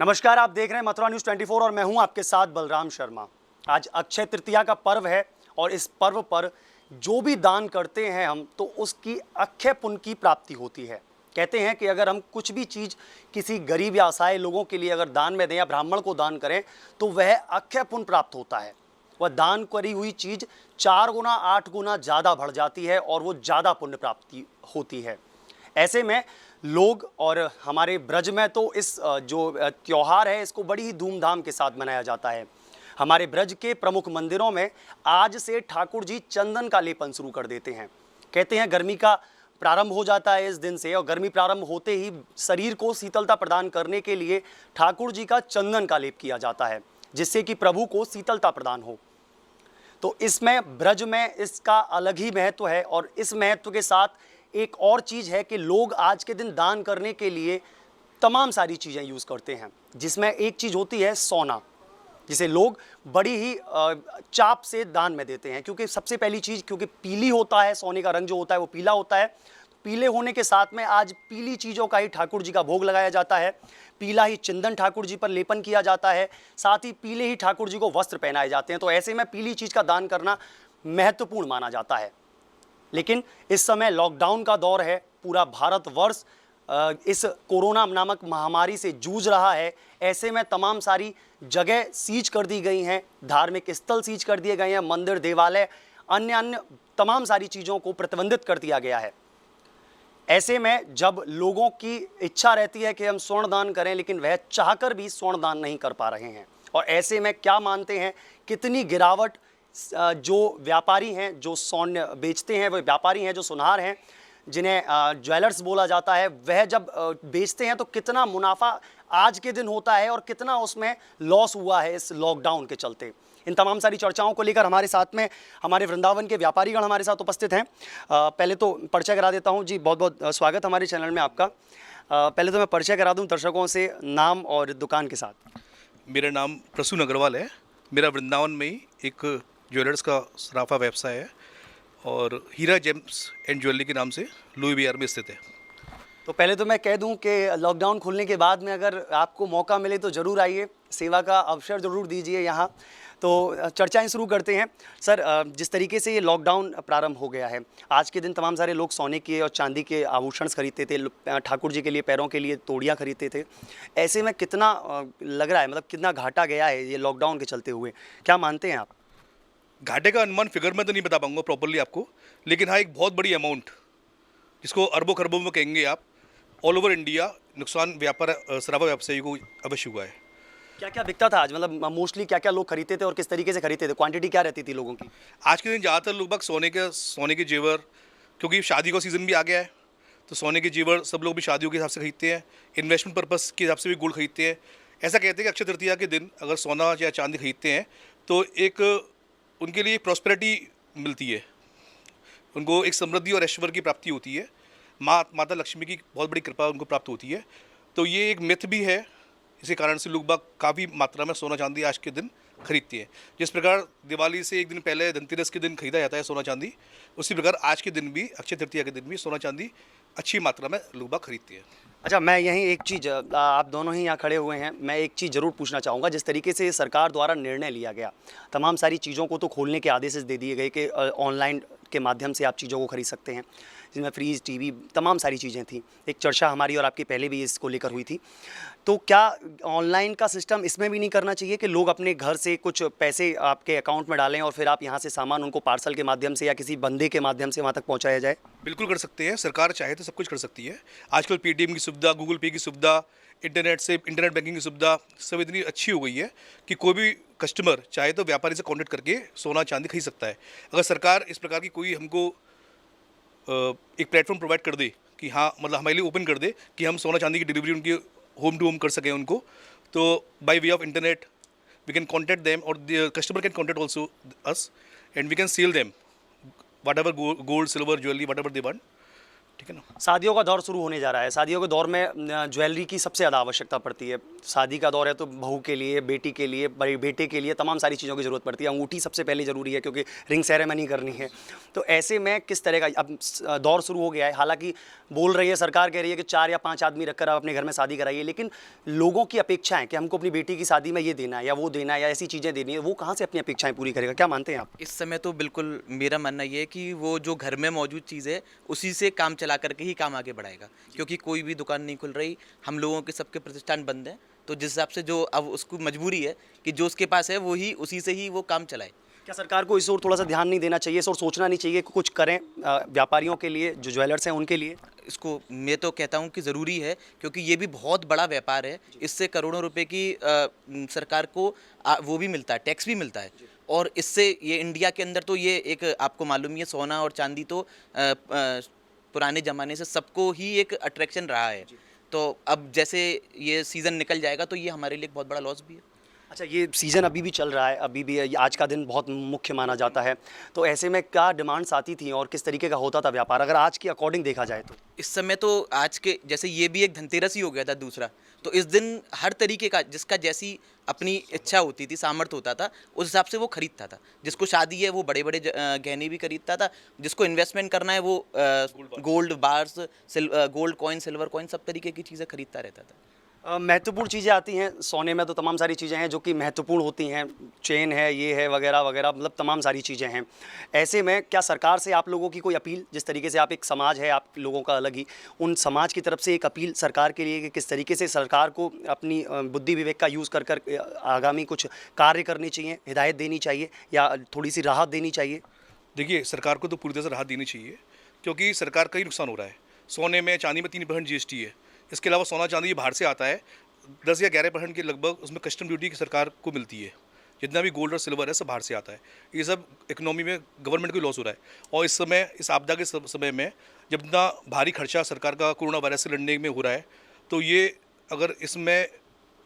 नमस्कार, आप देख रहे हैं मथुरा न्यूज़ 24 और मैं हूं आपके साथ बलराम शर्मा। आज अक्षय तृतीया का पर्व है और इस पर्व पर जो भी दान करते हैं हम तो उसकी अक्षय पुण्य की प्राप्ति होती है। कहते हैं कि अगर हम कुछ भी चीज़ किसी गरीब या असहाय लोगों के लिए अगर दान में दें या ब्राह्मण को दान करें तो वह अक्षय पुण्य प्राप्त होता है। वह दान करी हुई चीज़ 4 गुना 8 गुना ज़्यादा बढ़ जाती है और वो ज़्यादा पुण्य प्राप्ति होती है। ऐसे में लोग और हमारे ब्रज में तो इस जो त्योहार है इसको बड़ी ही धूमधाम के साथ मनाया जाता है। हमारे ब्रज के प्रमुख मंदिरों में आज से ठाकुर जी चंदन का लेपन शुरू कर देते हैं। कहते हैं गर्मी का प्रारंभ हो जाता है इस दिन से और गर्मी प्रारंभ होते ही शरीर को शीतलता प्रदान करने के लिए ठाकुर जी का चंदन का लेप किया जाता है जिससे कि प्रभु को शीतलता प्रदान हो। तो इसमें ब्रज में इसका अलग ही महत्व है और इस महत्व के साथ एक और चीज़ है कि लोग आज के दिन दान करने के लिए तमाम सारी चीज़ें यूज़ करते हैं, जिसमें एक चीज़ होती है सोना, जिसे लोग बड़ी ही चाप से दान में देते हैं। क्योंकि सबसे पहली चीज़ क्योंकि पीली होता है, सोने का रंग जो होता है वो पीला होता है। पीले होने के साथ में आज पीली चीज़ों का ही ठाकुर जी का भोग लगाया जाता है। पीला ही चंदन ठाकुर जी पर लेपन किया जाता है, साथ ही पीले ही ठाकुर जी को वस्त्र पहनाए जाते हैं। तो ऐसे में पीली चीज़ का दान करना महत्वपूर्ण माना जाता है। लेकिन इस समय लॉकडाउन का दौर है, पूरा भारतवर्ष इस कोरोना नामक महामारी से जूझ रहा है। ऐसे में तमाम सारी जगह सीज कर दी गई हैं, धार्मिक स्थल सीज कर दिए गए हैं, मंदिर देवालय अन्य तमाम सारी चीज़ों को प्रतिबंधित कर दिया गया है। ऐसे में जब लोगों की इच्छा रहती है कि हम स्वर्ण दान करें लेकिन वह चाहकर भी स्वर्ण दान नहीं कर पा रहे हैं। और ऐसे में क्या मानते हैं कितनी गिरावट जो व्यापारी हैं जो स्वर्ण बेचते हैं, वह व्यापारी हैं जो सुनार हैं जिन्हें ज्वेलर्स बोला जाता है, वह जब बेचते हैं तो कितना मुनाफा आज के दिन होता है और कितना उसमें लॉस हुआ है इस लॉकडाउन के चलते। इन तमाम सारी चर्चाओं को लेकर हमारे साथ में हमारे वृंदावन के व्यापारीगण हमारे साथ उपस्थित हैं। पहले तो परिचय करा देता हूं जी, बहुत बहुत स्वागत हमारे चैनल में आपका। पहले तो मैं परिचय करा दूं दर्शकों से नाम और दुकान के साथ। मेरा नाम प्रसून अग्रवाल है। मेरा वृंदावन में ही एक ज्वेलर्स का सराफा व्यवसाय है और हीरा जेम्स एंड ज्वेलरी के नाम से लुई बिहार में स्थित है। तो पहले तो मैं कह दूं कि लॉकडाउन खुलने के बाद में अगर आपको मौका मिले तो ज़रूर आइए, सेवा का अवसर ज़रूर दीजिए यहाँ। तो चर्चाएं शुरू करते हैं। सर, जिस तरीके से ये लॉकडाउन प्रारंभ हो गया है, आज के दिन तमाम सारे लोग सोने के और चांदी के आभूषण खरीदते थे, ठाकुर जी के लिए पैरों के लिए तोड़ियाँ खरीदते थे। ऐसे में कितना लग रहा है, मतलब कितना घाटा गया है ये लॉकडाउन के चलते हुए, क्या मानते हैं आप? घाटे का अनुमान फिगर में तो नहीं बता पाऊंगा प्रॉपरली आपको, लेकिन हाँ एक बहुत बड़ी अमाउंट जिसको अरबों खरबों में कहेंगे आप, ऑल ओवर इंडिया नुकसान व्यापार सराफा व्यवसायी को अवश्य हुआ है। क्या क्या बिकता था आज, मतलब मोस्टली क्या क्या लोग खरीदते थे और किस तरीके से खरीदते थे, क्वांटिटी क्या रहती थी लोगों की? आज के दिन ज़्यादातर लोग सोने के जेवर, क्योंकि शादी का सीज़न भी आ गया है तो सोने के जेवर सब लोग भी शादियों के हिसाब से खरीदते हैं, इन्वेस्टमेंट पर्पस के हिसाब से भी गोल्ड खरीदते हैं। ऐसा कहते हैं कि अक्षय तृतीया के दिन अगर सोना या चांदी खरीदते हैं तो एक उनके लिए प्रॉस्पेरिटी मिलती है, उनको एक समृद्धि और ऐश्वर्य की प्राप्ति होती है, माता लक्ष्मी की बहुत बड़ी कृपा उनको प्राप्त होती है। तो ये एक मिथ भी है, इसी कारण से लोग बाग काफ़ी मात्रा में सोना चांदी आज के दिन खरीदती हैं। जिस प्रकार दिवाली से एक दिन पहले धनतेरस के दिन खरीदा जाता है सोना चांदी, उसी प्रकार आज के दिन भी अक्षय तृतीया के दिन भी सोना चांदी अच्छी मात्रा में लोग बाग खरीदती हैं। अच्छा, मैं यहीं एक चीज़, आप दोनों ही यहाँ खड़े हुए हैं, मैं एक चीज़ ज़रूर पूछना चाहूँगा। जिस तरीके से सरकार द्वारा निर्णय लिया गया, तमाम सारी चीज़ों को तो खोलने के आदेश दे दिए गए कि ऑनलाइन के माध्यम से आप चीज़ों को खरीद सकते हैं, जिसमें फ्रीज, टीवी, तमाम सारी चीज़ें थी। एक चर्चा हमारी और आपकी पहले भी इसको लेकर हुई थी। तो क्या ऑनलाइन का सिस्टम इसमें भी नहीं करना चाहिए कि लोग अपने घर से कुछ पैसे आपके अकाउंट में डालें और फिर आप यहाँ से सामान उनको पार्सल के माध्यम से या किसी बंदे के माध्यम से वहाँ तक पहुँचाया जाए? बिल्कुल कर सकते हैं, सरकार चाहे तो सब कुछ कर सकती है। आजकल पेटीएम की सुविधा, गूगल पे की सुविधा, इंटरनेट बैंकिंग की सुविधा सब इतनी अच्छी हो गई है कि कोई भी कस्टमर चाहे तो व्यापारी से कॉन्टेक्ट करके सोना चांदी खरीद सकता है। अगर सरकार इस प्रकार की कोई हमको एक प्लेटफॉर्म प्रोवाइड कर दे कि हाँ, मतलब हमारे लिए ओपन कर दे कि हम सोना चांदी की डिलीवरी उनकी होम टू होम कर सकें उनको, तो by way of internet we can contact them और the customer can contact also us and we can sell them whatever gold, silver, jewellery, whatever they want. ठीक है ना। शादियों का दौर शुरू होने जा रहा है। शादियों के दौर में ज्वेलरी की सबसे ज़्यादा आवश्यकता पड़ती है। शादी का दौर है तो बहू के लिए, बेटी के लिए, बड़े बेटे के लिए तमाम सारी चीज़ों की ज़रूरत पड़ती है। अंगूठी सबसे पहले ज़रूरी है क्योंकि रिंग सेरेमनी करनी है। तो ऐसे में किस तरह का अब दौर शुरू हो गया है। हालांकि बोल रही है सरकार, कह रही है कि 4 या 5 आदमी रखकर आप अपने घर में शादी कराइए, लेकिन लोगों की अपेक्षाएं कि हमको अपनी बेटी की शादी में ये देना है या वो देना है या ऐसी चीज़ें देनी है, वो कहाँ से अपनी अपेक्षाएं पूरी करेगा? क्या मानते हैं आप? इस समय तो बिल्कुल मेरा मानना ये है कि वो जो घर में मौजूद चीज़ है उसी से काम चला करके ही काम आगे बढ़ाएगा, क्योंकि कोई भी दुकान नहीं खुल रही, हम लोगों के सबके प्रतिष्ठान बंद हैं। तो जिस हिसाब से जो अब उसको मजबूरी है कि जो उसके पास है वो ही उसी से ही वो काम चलाए। क्या सरकार को इस ओर थोड़ा सा ध्यान नहीं देना चाहिए, इस ओर सोचना नहीं चाहिए कि कुछ करें व्यापारियों के लिए, जो ज्वेलर्स हैं उनके लिए? इसको मैं तो कहता हूँ कि ज़रूरी है, क्योंकि ये भी बहुत बड़ा व्यापार है। इससे करोड़ों रुपए की सरकार को वो भी मिलता है, टैक्स भी मिलता है। और इससे ये इंडिया के अंदर तो ये एक आपको मालूम ही है, सोना और चांदी तो पुराने ज़माने से सबको ही एक अट्रैक्शन रहा है। तो अब जैसे ये सीज़न निकल जाएगा तो ये हमारे लिए एक बहुत बड़ा लॉस भी है। अच्छा, ये सीज़न अभी भी चल रहा है, अभी भी ये आज का दिन बहुत मुख्य माना जाता है, तो ऐसे में क्या डिमांड्स आती थी और किस तरीके का होता था व्यापार, अगर आज की अकॉर्डिंग देखा जाए तो? इस समय तो आज के जैसे ये भी एक धनतेरस ही हो गया था दूसरा, तो इस दिन हर तरीके का जिसका जैसी अपनी इच्छा होती थी, सामर्थ्य होता था, उस हिसाब से वो खरीदता था। जिसको शादी है वो बड़े बड़े गहने भी खरीदता था, जिसको इन्वेस्टमेंट करना है वो gold bars, gold coin, silver coin, सब तरीके की चीज़ें खरीदता रहता था। महत्वपूर्ण चीज़ें आती हैं सोने में, तो तमाम सारी चीज़ें हैं जो कि महत्वपूर्ण होती हैं, चेन है, ये है, वगैरह वगैरह, मतलब तमाम सारी चीज़ें हैं। ऐसे में क्या सरकार से आप लोगों की कोई अपील, जिस तरीके से आप एक समाज है आप लोगों का अलग ही, उन समाज की तरफ से एक अपील सरकार के लिए कि किस तरीके से सरकार को अपनी बुद्धि विवेक का यूज़ कर आगामी कुछ कार्य करने चाहिए, हिदायत देनी चाहिए या थोड़ी सी राहत देनी चाहिए? देखिए, सरकार को तो पूरी तरह से राहत देनी चाहिए, क्योंकि सरकार का ही नुकसान हो रहा है। सोने में, चांदी में 3% जीएसटी है। इसके अलावा सोना चांदी ये बाहर से आता है, 10 या 11% के लगभग उसमें कस्टम ड्यूटी की सरकार को मिलती है। जितना भी गोल्ड और सिल्वर है सब बाहर से आता है। ये सब इकोनॉमी में गवर्नमेंट को लॉस हो रहा है। और इस समय, इस आपदा के समय में जब इतना भारी खर्चा सरकार का कोरोना वायरस से लड़ने में हो रहा है, तो ये अगर इसमें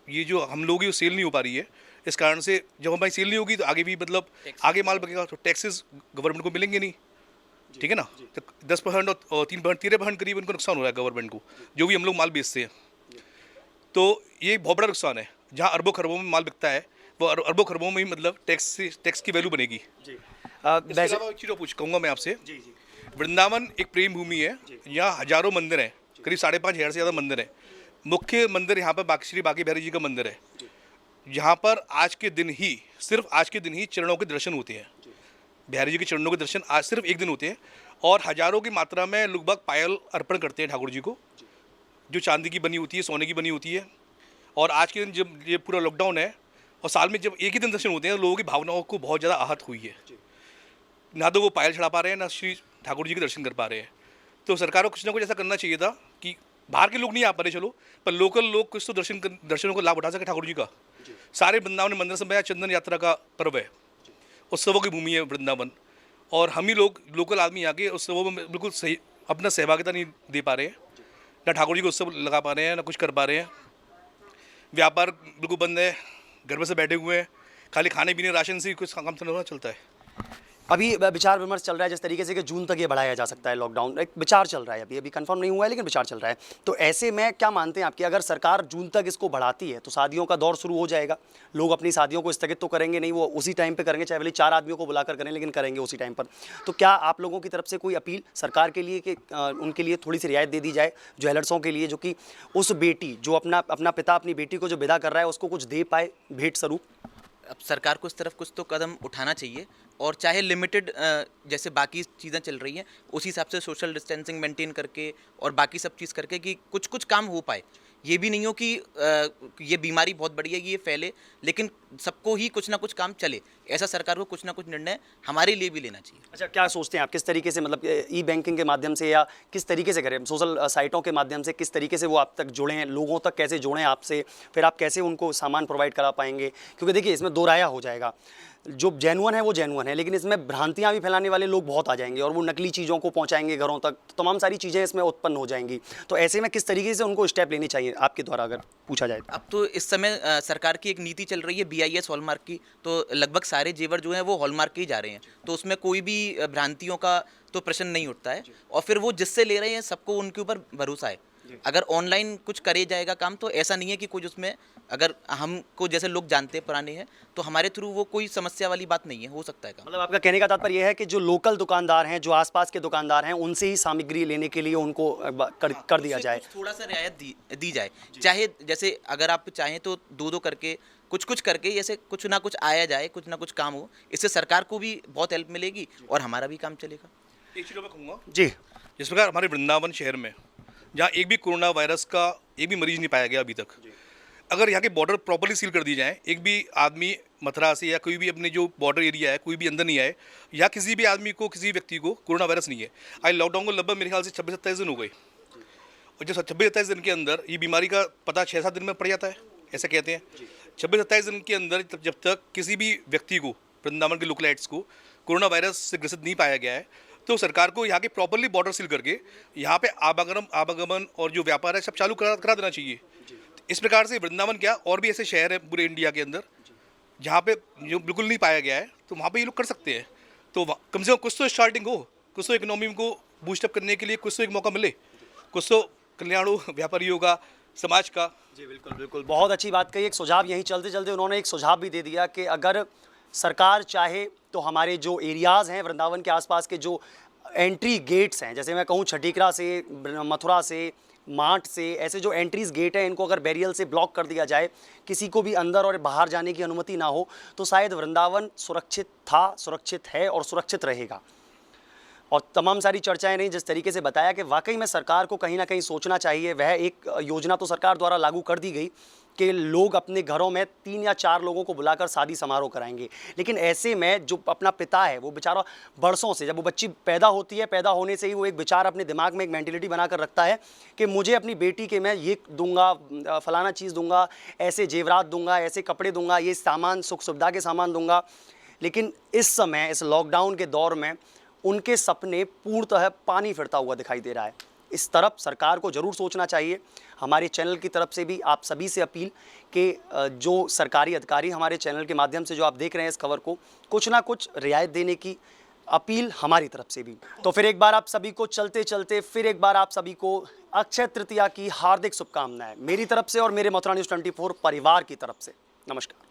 ये जो हम लोग ही सेल नहीं हो पा रही है, इस कारण से जब हमारी सेल नहीं होगी तो आगे भी मतलब आगे माल बकेगा तो टैक्सेस गवर्नमेंट को मिलेंगे नहीं, ठीक है ना। तो 10% और 3%, 13% करीब उनको नुकसान हो रहा है गवर्नमेंट को, जो भी हम लोग माल बेचते हैं। तो ये बहुत बड़ा नुकसान है। जहाँ अरबों खरबों में माल बिकता है, वो अरबों खरबों में ही मतलब टैक्स की वैल्यू बनेगी। इसके अलावा एक चीज़ और कहूँगा मैं आपसे, वृंदावन एक प्रेम भूमि है। यहाँ हजारों मंदिर हैं, करीब 5,500 से ज़्यादा मंदिर हैं। मुख्य मंदिर यहाँ पर श्री बांके बिहारी जी का मंदिर है। यहाँ पर आज के दिन ही, सिर्फ आज के दिन ही चरणों के दर्शन होते हैं। बिहारी जी के चरणों के दर्शन आज सिर्फ एक दिन होते हैं, और हजारों की मात्रा में लोग पायल अर्पण करते हैं ठाकुर जी को, जो चांदी की बनी होती है, सोने की बनी होती है। और आज के दिन जब ये पूरा लॉकडाउन है और साल में जब एक ही दिन दर्शन होते हैं, तो लोगों की भावनाओं को बहुत ज़्यादा आहत हुई है। ना तो वो पायल चढ़ा पा रहे हैं, ना श्री ठाकुर जी के दर्शन कर पा रहे हैं। तो सरकार को कुछ ना कुछ ऐसा करना चाहिए था कि बाहर के लोग नहीं आ पा रहे, चलो, पर लोकल लोग कुछ तो दर्शनों को लाभ उठा सके ठाकुर जी का। सारे वृंदावन मंदिर समय चंदन यात्रा का पर्व है, उत्सवों की भूमि है वृंदावन, और हम ही लोग लोकल आदमी आके उत्सवों में बिल्कुल सही अपना सहभागिता नहीं दे पा रहे हैं। ना ठाकुर जी को उत्सव लगा पा रहे हैं, ना कुछ कर पा रहे हैं। व्यापार बिल्कुल बंद है, घर में से बैठे हुए हैं, खाली खाने पीने राशन से ही कुछ काम चलता है। अभी विचार विमर्श चल रहा है जिस तरीके से कि जून तक ये बढ़ाया जा सकता है लॉकडाउन, एक विचार चल रहा है, अभी कंफर्म नहीं हुआ है लेकिन विचार चल रहा है। तो ऐसे में क्या मानते हैं आप कि अगर सरकार जून तक इसको बढ़ाती है तो शादियों का दौर शुरू हो जाएगा, लोग अपनी शादियों को स्थगित तो करेंगे नहीं, वो उसी टाइम पे करेंगे, चाहे भले 4 आदमियों को बुलाकर करें लेकिन करेंगे उसी टाइम पर। तो क्या आप लोगों की तरफ से कोई अपील सरकार के लिए कि उनके लिए थोड़ी सी रियायत दे दी जाए, ज्वेलर्सों के लिए, जो कि उस बेटी जो अपना पिता अपनी बेटी को जो विदा कर रहा है उसको कुछ दे पाए भेंट स्वरूप? अब सरकार को इस तरफ कुछ तो कदम उठाना चाहिए, और चाहे लिमिटेड जैसे बाकी चीज़ें चल रही हैं उसी हिसाब से सोशल डिस्टेंसिंग मेंटेन करके और बाकी सब चीज़ करके कि कुछ कुछ काम हो पाए। ये भी नहीं हो कि ये बीमारी बहुत बड़ी है, ये फैले, लेकिन सबको ही कुछ ना कुछ काम चले, ऐसा सरकार को कुछ ना कुछ निर्णय हमारे लिए भी लेना चाहिए। अच्छा, क्या सोचते हैं आप, किस तरीके से, मतलब ई बैंकिंग के माध्यम से या किस तरीके से करें, सोशल साइटों के माध्यम से किस तरीके से वो आप तक जुड़ें, लोगों तक कैसे जुड़ें आपसे, फिर आप कैसे उनको सामान प्रोवाइड करा पाएंगे? क्योंकि देखिए इसमें दो राया हो जाएगा, जो जेन्युइन है वो जेन्युइन है, लेकिन इसमें भ्रांतियां भी फैलाने वाले लोग बहुत आ जाएंगे और वो नकली चीज़ों को पहुंचाएंगे घरों तक, तो तमाम सारी चीज़ें इसमें उत्पन्न हो जाएंगी। तो ऐसे में किस तरीके से उनको स्टेप लेनी चाहिए आपके द्वारा अगर पूछा जाए तो? अब तो इस समय सरकार की एक नीति चल रही है BIS हॉलमार्क की, तो लगभग सारे जेवर जो हैं वो हॉलमार्क के ही जा रहे हैं, तो उसमें कोई भी भ्रांतियों का तो प्रश्न नहीं उठता है। और फिर वो जिससे ले रहे हैं सबको उनके ऊपर भरोसा है। अगर ऑनलाइन कुछ करे जाएगा काम तो ऐसा नहीं है कि कुछ उसमें, अगर हमको जैसे लोग जानते हैं पुराने हैं तो हमारे थ्रू वो कोई समस्या वाली बात नहीं है, हो सकता है काम। मतलब आपका कहने का तात्पर्य यह है कि जो लोकल दुकानदार हैं, जो आसपास के दुकानदार हैं, उनसे ही सामग्री लेने के लिए उनको कर दिया जाए, कुछ थोड़ा सा रियायत दी जाए। चाहे जैसे अगर आप चाहें तो दो करके कुछ करके ऐसे कुछ ना कुछ आया जाए, कुछ ना कुछ काम हो, इससे सरकार को भी बहुत हेल्प मिलेगी और हमारा भी काम चलेगा। एक चीज़ मैं कहूँगा जी। जिस प्रकार हमारे वृंदावन शहर में जहाँ एक भी कोरोना वायरस का एक भी मरीज नहीं पाया गया अभी तक, अगर यहाँ के बॉर्डर प्रॉपर्ली सील कर दिए जाएँ, एक भी आदमी मथुरा से या कोई भी अपने जो बॉर्डर एरिया है कोई भी अंदर नहीं आए, या किसी भी आदमी को किसी व्यक्ति को कोरोना वायरस नहीं है। आज लॉकडाउन को लगभग मेरे ख्याल से 26-27 दिन हो गए, और जो 26-27 दिन के अंदर ये बीमारी का पता 6-7 दिन में पड़ जाता है, ऐसा कहते हैं। 26-27 दिन के अंदर जब तक किसी भी व्यक्ति को, वृंदावन के लोकलाइट्स को कोरोना वायरस से ग्रसित नहीं पाया गया है, तो सरकार को यहाँ के प्रॉपर्ली बॉर्डर सील करके यहाँ पे आवागमन और जो व्यापार है सब चालू करा देना चाहिए। इस प्रकार से वृंदावन क्या और भी ऐसे शहर हैं पूरे इंडिया के अंदर जहाँ पे जो बिल्कुल नहीं पाया गया है, तो वहाँ पे ये लोग कर सकते हैं। तो कम से कम कुछ तो स्टार्टिंग हो, कुछ तो इकोनॉमी को बूस्टअप करने के लिए कुछ तो एक मौका मिले, कुछ तो कल्याण हो व्यापारियों का, समाज का। जी बिल्कुल बिल्कुल, बहुत अच्छी बात कही। एक सुझाव यहीं चलते चलते उन्होंने एक सुझाव भी दे दिया कि अगर सरकार चाहे तो हमारे जो एरियाज़ हैं वृंदावन के आसपास के जो एंट्री गेट्स हैं, जैसे मैं कहूँ छठीकरा से, मथुरा से, माठ से, ऐसे जो एंट्रीज गेट हैं इनको अगर बैरियल से ब्लॉक कर दिया जाए, किसी को भी अंदर और बाहर जाने की अनुमति ना हो, तो शायद वृंदावन सुरक्षित था, सुरक्षित है और सुरक्षित रहेगा। और तमाम सारी चर्चाएं नहीं, जिस तरीके से बताया कि वाकई में सरकार को कहीं ना कहीं सोचना चाहिए। वह एक योजना तो सरकार द्वारा लागू कर दी गई कि लोग अपने घरों में 3 या 4 लोगों को बुलाकर शादी समारोह कराएंगे, लेकिन ऐसे में जो अपना पिता है वो बेचारा बरसों से, जब वो बच्ची पैदा होती है, पैदा होने से ही वो एक बेचारा अपने दिमाग में एक मेंटेलिटी बनाकर रखता है कि मुझे अपनी बेटी के मैं ये दूंगा, फलाना चीज़ दूंगा, ऐसे जेवरात दूंगा, ऐसे कपड़े दूंगा, ये सामान, सुख सुविधा के सामान दूंगा। लेकिन इस समय, इस लॉकडाउन के दौर में उनके सपने पूर्णतः पानी फिरता हुआ दिखाई दे रहा है। इस तरफ सरकार को ज़रूर सोचना चाहिए। हमारे चैनल की तरफ से भी आप सभी से अपील कि जो सरकारी अधिकारी हमारे चैनल के माध्यम से जो आप देख रहे हैं इस खबर को, कुछ ना कुछ रियायत देने की अपील हमारी तरफ से भी। तो फिर एक बार आप सभी को चलते चलते फिर एक बार आप सभी को अक्षय तृतीया की हार्दिक शुभकामनाएं मेरी तरफ से और मेरे मथुरा न्यूज़ 24 परिवार की तरफ से। नमस्कार।